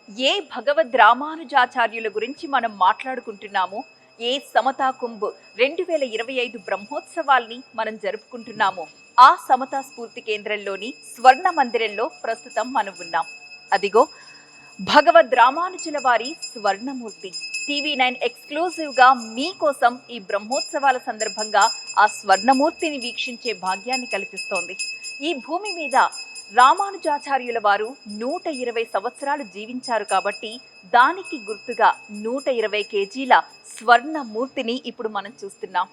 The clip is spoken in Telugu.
ఏ భగవద్ రామానుజాచార్యుల గురించి మనం మాట్లాడుకుంటున్నామో, ఏ సమతా కుంభ్ 2025 బ్రహ్మోత్సవాల్ని మనం జరుపుకుంటున్నామో, ఆ సమతా స్ఫూర్తి కేంద్రంలోని స్వర్ణ మందిరంలో ప్రస్తుతం మనం ఉన్నాం. అదిగో భగవద్ రామానుజుల వారి స్వర్ణమూర్తి. టీవీ9 ఎక్స్క్లూజివ్ గా మీకోసం ఈ బ్రహ్మోత్సవాల సందర్భంగా ఆ స్వర్ణమూర్తిని వీక్షించే భాగ్యాన్ని కల్పిస్తోంది. ఈ భూమి మీద రామానుజాచార్యుల వారు 120 సంవత్సరాలు జీవించారు కాబట్టి దానికి గుర్తుగా 120 కేజీల స్వర్ణమూర్తిని ఇప్పుడు మనం చూస్తున్నాం.